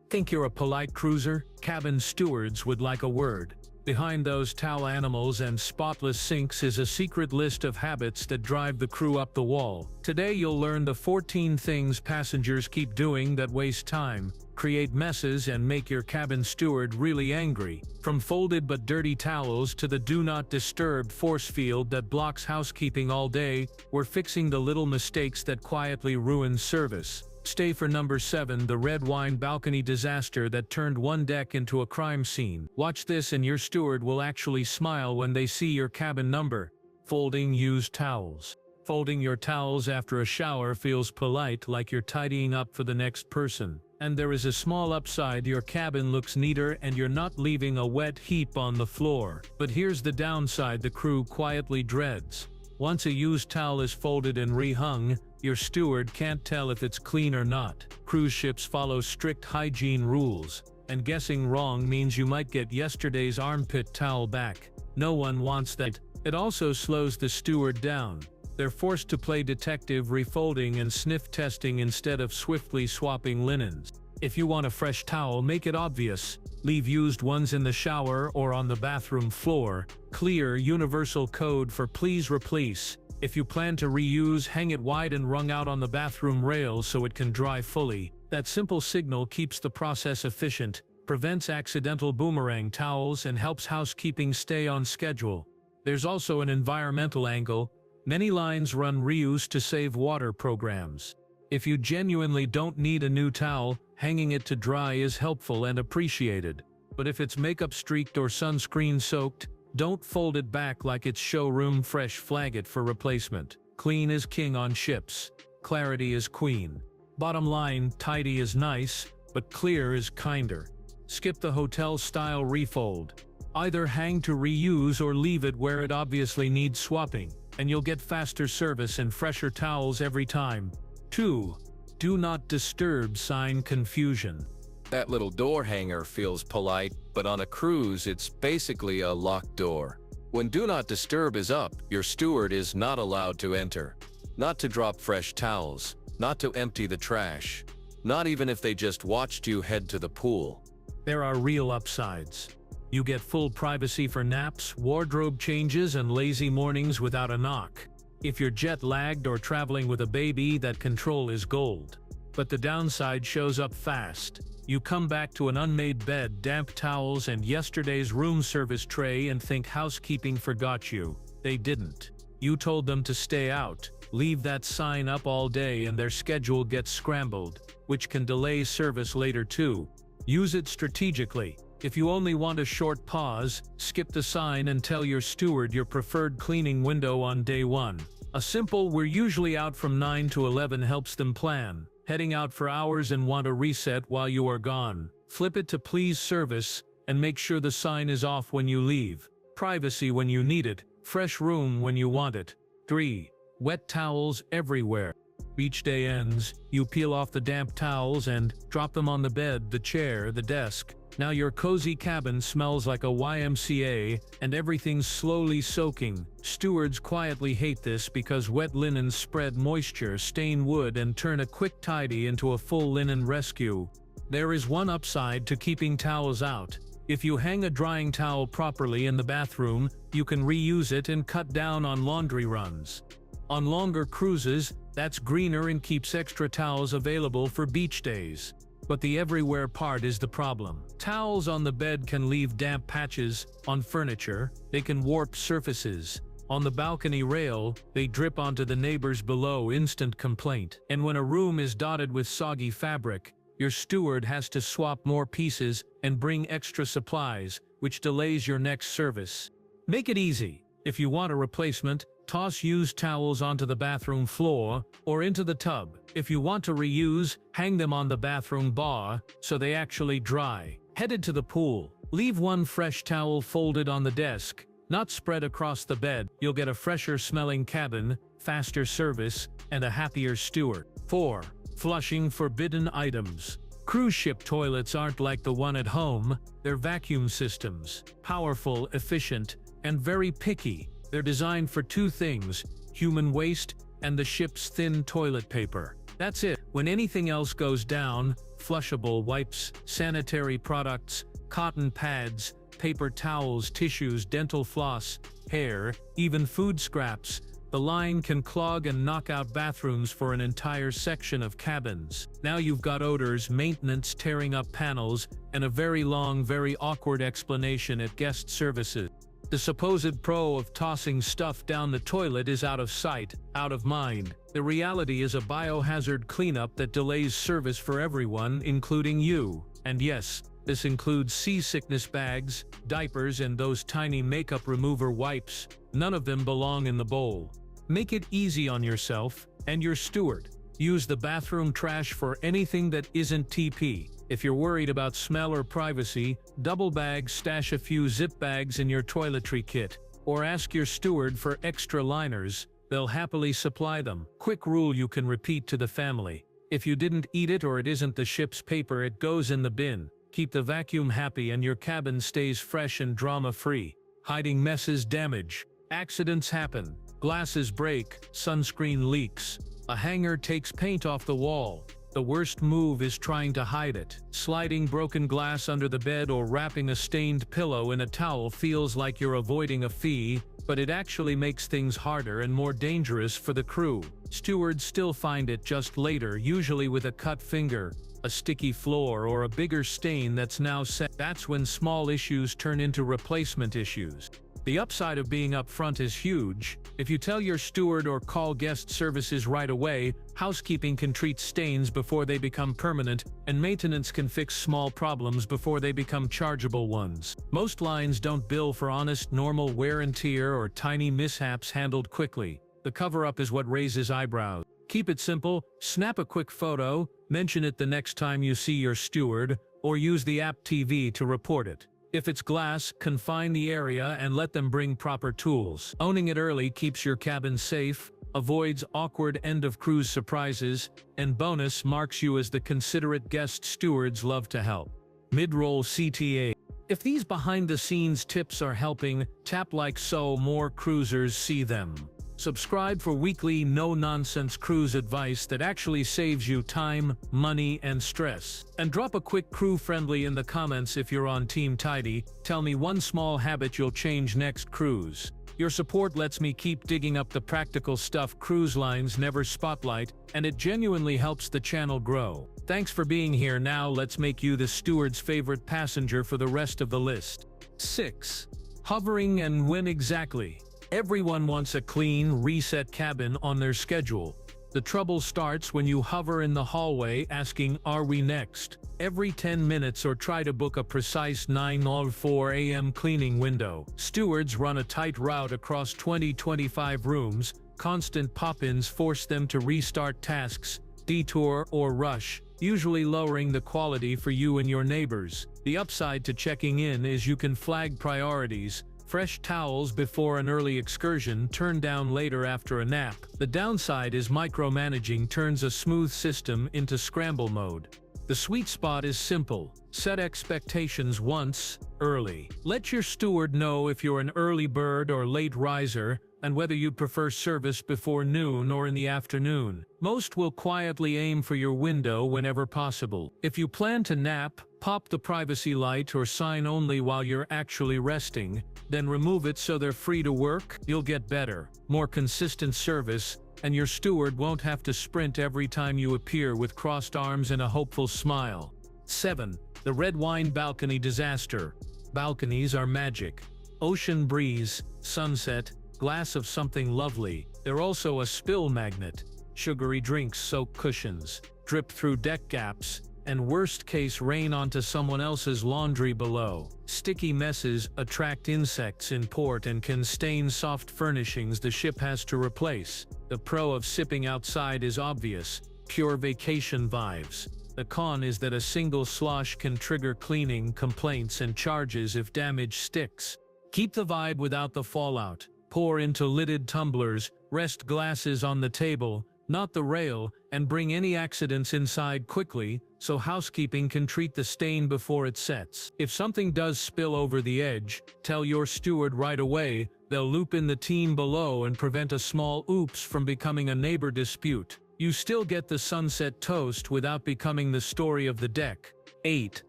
Think you're a polite cruiser? Cabin stewards would like a word. Behind those towel animals and spotless sinks is a secret list of habits that drive the crew up the wall. Today you'll learn the 14 things passengers keep doing that waste time, create messes and make your cabin steward really angry. From folded but dirty towels to the do not disturb force field that blocks housekeeping all day, we're fixing the little mistakes that quietly ruin service. Stay for number 7, the red wine balcony disaster that turned one deck into a crime scene. Watch this and your steward will actually smile when they see your cabin number. Folding used towels. Folding your towels after a shower feels polite, like you're tidying up for the next person. And there is a small upside: your cabin looks neater and you're not leaving a wet heap on the floor. But here's the downside the crew quietly dreads. Once a used towel is folded and rehung, your steward can't tell if it's clean or not. Cruise ships follow strict hygiene rules, and guessing wrong means you might get yesterday's armpit towel back. No one wants that. It also slows the steward down. They're forced to play detective, refolding and sniff testing instead of swiftly swapping linens. If you want a fresh towel, make it obvious. Leave used ones in the shower or on the bathroom floor. Clear universal code for please replace. If you plan to reuse, hang it wide and wrung out on the bathroom rail so it can dry fully. That simple signal keeps the process efficient, prevents accidental boomerang towels, and helps housekeeping stay on schedule. There's also an environmental angle. Many lines run reuse to save water programs. If you genuinely don't need a new towel, hanging it to dry is helpful and appreciated. But if it's makeup streaked or sunscreen soaked, don't fold it back like it's showroom fresh. Flag it for replacement. Clean is king on ships. Clarity is queen. Bottom line, tidy is nice, but clear is kinder. Skip the hotel-style refold. Either hang to reuse or leave it where it obviously needs swapping, and you'll get faster service and fresher towels every time. 2. Do not disturb sign confusion. That little door hanger feels polite, but on a cruise it's basically a locked door. When Do Not Disturb is up, your steward is not allowed to enter. Not to drop fresh towels, not to empty the trash, not even if they just watched you head to the pool. There are real upsides. You get full privacy for naps, wardrobe changes, and lazy mornings without a knock. If you're jet-lagged or traveling with a baby, that control is gold. But the downside shows up fast. You come back to an unmade bed, damp towels, and yesterday's room service tray and think housekeeping forgot you. They didn't. You told them to stay out. Leave that sign up all day and their schedule gets scrambled, which can delay service later too. Use it strategically. If you only want a short pause, skip the sign and tell your steward your preferred cleaning window on day 1. A simple "we're usually out from 9 to 11" helps them plan. Heading out for hours and want a reset while you are gone. Flip it to please service and make sure the sign is off when you leave. Privacy when you need it, fresh room when you want it. 3. Wet towels everywhere. Each day ends, you peel off the damp towels and drop them on the bed, the chair, the desk. Now your cozy cabin smells like a YMCA and everything's slowly soaking. Stewards quietly hate this because wet linens spread moisture, stain wood, and turn a quick tidy into a full linen rescue. There is one upside to keeping towels out. If you hang a drying towel properly in the bathroom, you can reuse it and cut down on laundry runs. On longer cruises, that's greener and keeps extra towels available for beach days. But the everywhere part is the problem. Towels on the bed can leave damp patches. On furniture, they can warp surfaces. On the balcony rail, they drip onto the neighbors below. Instant complaint. And when a room is dotted with soggy fabric, your steward has to swap more pieces and bring extra supplies, which delays your next service. Make it easy. If you want a replacement, toss used towels onto the bathroom floor or into the tub. If you want to reuse, hang them on the bathroom bar so they actually dry. Headed to the pool. Leave one fresh towel folded on the desk, not spread across the bed. You'll get a fresher smelling cabin, faster service, and a happier steward. 4. Flushing forbidden items. Cruise ship toilets aren't like the one at home. They're vacuum systems. Powerful, efficient, and very picky. They're designed for 2 things: human waste and the ship's thin toilet paper. That's it. When anything else goes down, flushable wipes, sanitary products, cotton pads, paper towels, tissues, dental floss, hair, even food scraps, the line can clog and knock out bathrooms for an entire section of cabins. Now you've got odors, maintenance tearing up panels, and a very long, very awkward explanation at guest services. The supposed pro of tossing stuff down the toilet is out of sight, out of mind. The reality is a biohazard cleanup that delays service for everyone, including you. And yes, this includes seasickness bags, diapers, and those tiny makeup remover wipes. None of them belong in the bowl. Make it easy on yourself and your steward. Use the bathroom trash for anything that isn't TP. If you're worried about smell or privacy, double bag, stash a few zip bags in your toiletry kit, or ask your steward for extra liners. They'll happily supply them. Quick rule you can repeat to the family. If you didn't eat it or it isn't the ship's paper, it goes in the bin. Keep the vacuum happy and your cabin stays fresh and drama-free. Hiding messes, damage. Accidents happen. Glasses break, sunscreen leaks. A hanger takes paint off the wall. The worst move is trying to hide it. Sliding broken glass under the bed or wrapping a stained pillow in a towel feels like you're avoiding a fee, but it actually makes things harder and more dangerous for the crew. Stewards still find it just later, usually with a cut finger, a sticky floor, or a bigger stain that's now set. That's when small issues turn into replacement issues. The upside of being upfront is huge. If you tell your steward or call guest services right away, housekeeping can treat stains before they become permanent, and maintenance can fix small problems before they become chargeable ones. Most lines don't bill for honest, normal wear and tear or tiny mishaps handled quickly. The cover-up is what raises eyebrows. Keep it simple, snap a quick photo, mention it the next time you see your steward, or use the app TV to report it. If it's glass, confine the area and let them bring proper tools. Owning it early keeps your cabin safe, avoids awkward end-of-cruise surprises, and bonus marks you as the considerate guest stewards love to help. Mid-roll CTA. If these behind-the-scenes tips are helping, tap like so more cruisers see them. Subscribe for weekly no-nonsense cruise advice that actually saves you time, money, and stress. And drop a quick crew-friendly in the comments if you're on Team Tidy. Tell me one small habit you'll change next cruise. Your support lets me keep digging up the practical stuff cruise lines never spotlight, and it genuinely helps the channel grow. Thanks for being here. Now let's make you the steward's favorite passenger for the rest of the list. 6. Hovering and when exactly? Everyone wants a clean, reset cabin on their schedule. The trouble starts when you hover in the hallway asking, "Are we next?" every 10 minutes, or try to book a precise 9:04 a.m. cleaning window. Stewards run a tight route across 20-25 rooms. Constant pop-ins force them to restart tasks, detour, or rush, usually lowering the quality for you and your neighbors. The upside to checking in is you can flag priorities. Fresh towels before an early excursion, turn down later after a nap. The downside is micromanaging turns a smooth system into scramble mode. The sweet spot is simple. Set expectations once, early. Let your steward know if you're an early bird or late riser, and whether you prefer service before noon or in the afternoon. Most will quietly aim for your window whenever possible. If you plan to nap, pop the privacy light or sign only while you're actually resting, then remove it so they're free to work. You'll get better, more consistent service, and your steward won't have to sprint every time you appear with crossed arms and a hopeful smile. 7. The red wine balcony disaster. Balconies are magic. Ocean breeze, sunset, glass of something lovely. They're also a spill magnet. Sugary drinks soak cushions, drip through deck gaps, and worst-case rain onto someone else's laundry below. Sticky messes attract insects in port and can stain soft furnishings the ship has to replace. The pro of sipping outside is obvious: pure vacation vibes. The con is that a single slosh can trigger cleaning complaints and charges if damage sticks. Keep the vibe without the fallout. Pour into lidded tumblers, rest glasses on the table, not the rail, and bring any accidents inside quickly, so housekeeping can treat the stain before it sets. If something does spill over the edge, tell your steward right away. They'll loop in the team below and prevent a small oops from becoming a neighbor dispute. You still get the sunset toast without becoming the story of the deck. 8.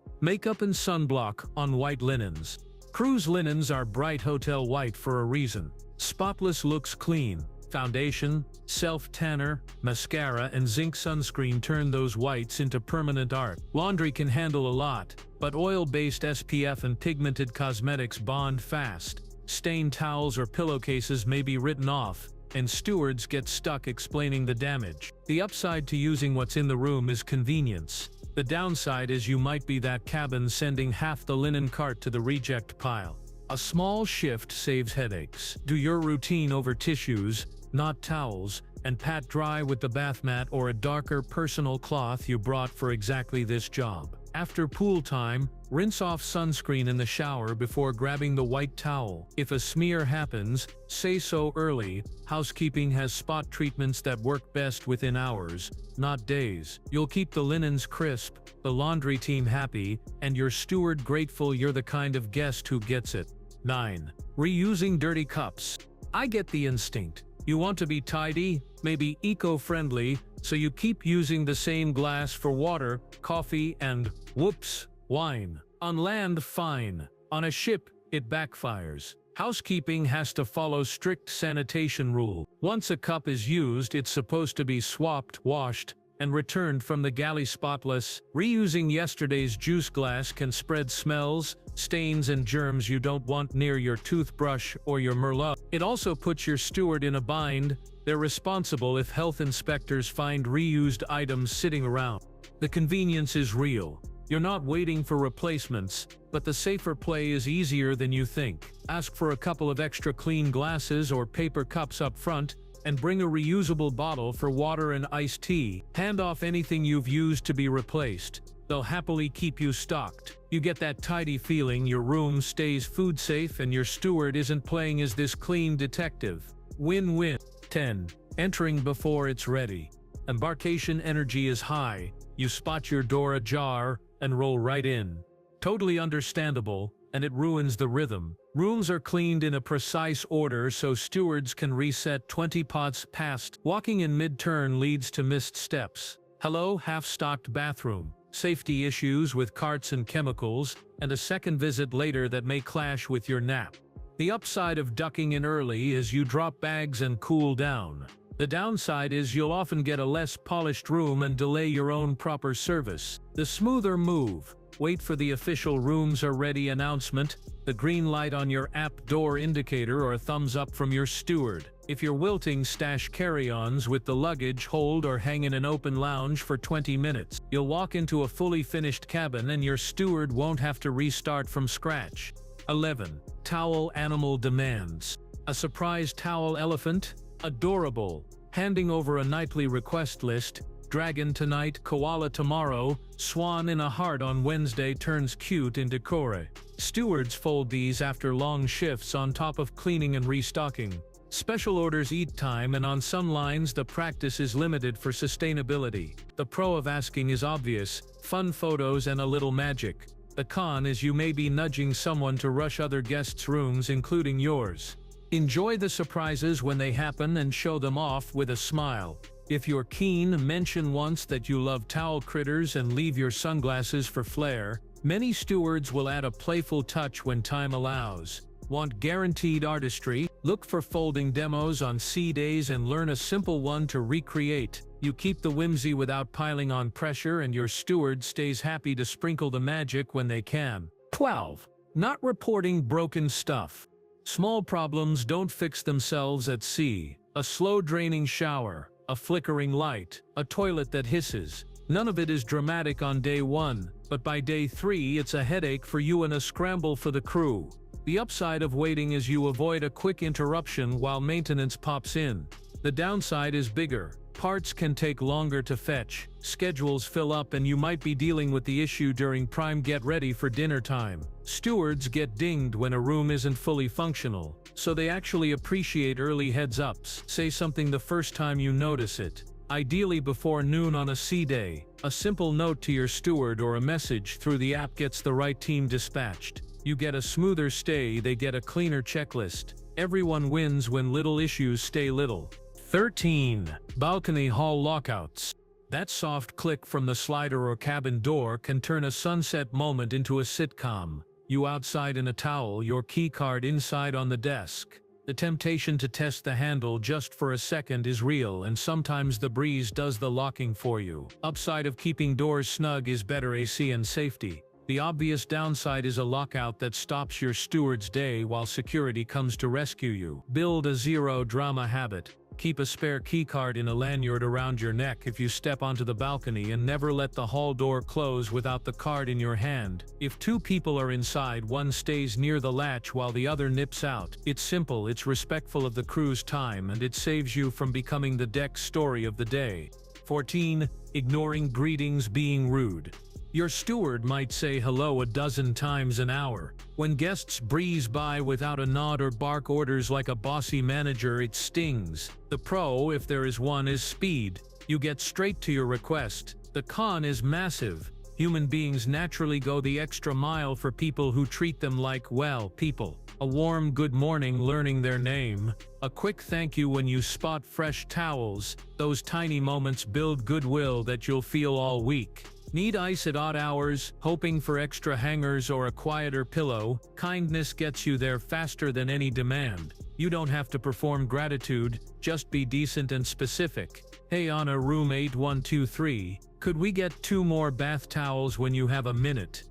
Makeup and sunblock on white linens. Cruise linens are bright hotel white for a reason. Spotless looks clean. Foundation, self-tanner, mascara and zinc sunscreen turn those whites into permanent art. Laundry can handle a lot, but oil-based SPF and pigmented cosmetics bond fast. Stained towels or pillowcases may be written off, and stewards get stuck explaining the damage. The upside to using what's in the room is convenience. The downside is you might be that cabin sending half the linen cart to the reject pile. A small shift saves headaches. Do your routine over tissues, not towels, and pat dry with the bath mat or a darker personal cloth you brought for exactly this job. After pool time, rinse off sunscreen in the shower before grabbing the white towel. If a smear happens, say so early. Housekeeping has spot treatments that work best within hours, not days. You'll keep the linens crisp, the laundry team happy, and your steward grateful you're the kind of guest who gets it. 9. Reusing dirty cups. I get the instinct. You want to be tidy, maybe eco-friendly, so you keep using the same glass for water, coffee, and, whoops, wine. On land, fine. On a ship, it backfires. Housekeeping has to follow strict sanitation rule. Once a cup is used, it's supposed to be swapped, washed, and returned from the galley spotless. Reusing yesterday's juice glass can spread smells, stains and germs you don't want near your toothbrush or your Merlot. It also puts your steward in a bind. They're responsible if health inspectors find reused items sitting around. The convenience is real. You're not waiting for replacements, but the safer play is easier than you think. Ask for a couple of extra clean glasses or paper cups up front, and bring a reusable bottle for water and iced tea. Hand off anything you've used to be replaced. They'll happily keep you stocked. You get that tidy feeling, your room stays food safe and your steward isn't playing as this clean detective. Win-win. 10. Entering before it's ready. Embarkation energy is high. You spot your door ajar and roll right in. Totally understandable, and it ruins the rhythm. Rooms are cleaned in a precise order so stewards can reset 20 pots past. Walking in mid-turn leads to missed steps. Hello, half-stocked bathroom. Safety issues with carts and chemicals, and a second visit later that may clash with your nap. The upside of ducking in early is you drop bags and cool down. The downside is you'll often get a less polished room and delay your own proper service. The smoother move. Wait for the official rooms are ready announcement, the green light on your app door indicator or a thumbs up from your steward. If you're wilting, stash carry-ons with the luggage hold or hang in an open lounge for 20 minutes. You'll walk into a fully finished cabin and your steward won't have to restart from scratch. 11. Towel animal demands. A surprise towel elephant? Adorable. Handing over a nightly request list. Dragon tonight, koala tomorrow, swan in a heart on Wednesday turns cute into kore. Stewards fold these after long shifts on top of cleaning and restocking. Special orders eat time, and on some lines the practice is limited for sustainability. The pro of asking is obvious: fun photos and a little magic. The con is you may be nudging someone to rush other guests' rooms, including yours. Enjoy the surprises when they happen and show them off with a smile. If you're keen, mention once that you love towel critters and leave your sunglasses for flair. Many stewards will add a playful touch when time allows. Want guaranteed artistry? Look for folding demos on sea days and learn a simple one to recreate. You keep the whimsy without piling on pressure, and your steward stays happy to sprinkle the magic when they can. 12. Not reporting broken stuff. Small problems don't fix themselves at sea. A slow draining shower, a flickering light, a toilet that hisses. None of it is dramatic on day 1, but by day 3 it's a headache for you and a scramble for the crew. The upside of waiting is you avoid a quick interruption while maintenance pops in. The downside is bigger. Parts can take longer to fetch, schedules fill up, and you might be dealing with the issue during prime get ready for dinner time. Stewards get dinged when a room isn't fully functional, so they actually appreciate early heads-ups. Say something the first time you notice it. Ideally before noon on a sea day. A simple note to your steward or a message through the app gets the right team dispatched. You get a smoother stay, they get a cleaner checklist. Everyone wins when little issues stay little. 13. Balcony hall lockouts. That soft click from the slider or cabin door can turn a sunset moment into a sitcom. You outside in a towel, your keycard inside on the desk. The temptation to test the handle just for a second is real, and sometimes the breeze does the locking for you. Upside of keeping doors snug is better AC and safety. The obvious downside is a lockout that stops your steward's day while security comes to rescue you. Build a zero-drama habit. Keep a spare keycard in a lanyard around your neck if you step onto the balcony, and never let the hall door close without the card in your hand. If two people are inside, one stays near the latch while the other nips out. It's simple, it's respectful of the crew's time, and it saves you from becoming the deck story of the day. 14. Ignoring greetings, being rude. Your steward might say hello a dozen times an hour. When guests breeze by without a nod or bark orders like a bossy manager, it stings. The pro, if there is one, is speed. You get straight to your request. The con is massive. Human beings naturally go the extra mile for people who treat them like, well, people. A warm good morning, learning their name. A quick thank you when you spot fresh towels. Those tiny moments build goodwill that you'll feel all week. Need ice at odd hours, hoping for extra hangers or a quieter pillow? Kindness gets you there faster than any demand. You don't have to perform gratitude, just be decent and specific. Hey Anna, room 8123, could we get 2 more bath towels when you have a minute?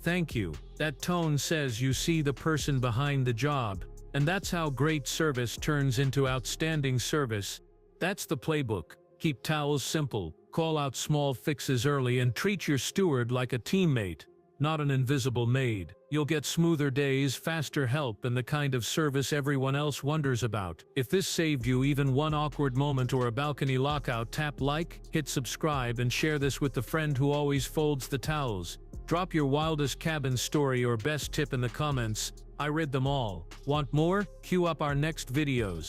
Thank you. That tone says you see the person behind the job, and that's how great service turns into outstanding service. That's the playbook. Keep towels simple. Call out small fixes early, and treat your steward like a teammate, not an invisible maid. You'll get smoother days, faster help, and the kind of service everyone else wonders about. If this saved you even one awkward moment or a balcony lockout, tap like, hit subscribe, and share this with the friend who always folds the towels. Drop your wildest cabin story or best tip in the comments. I read them all. Want more? Queue up our next videos.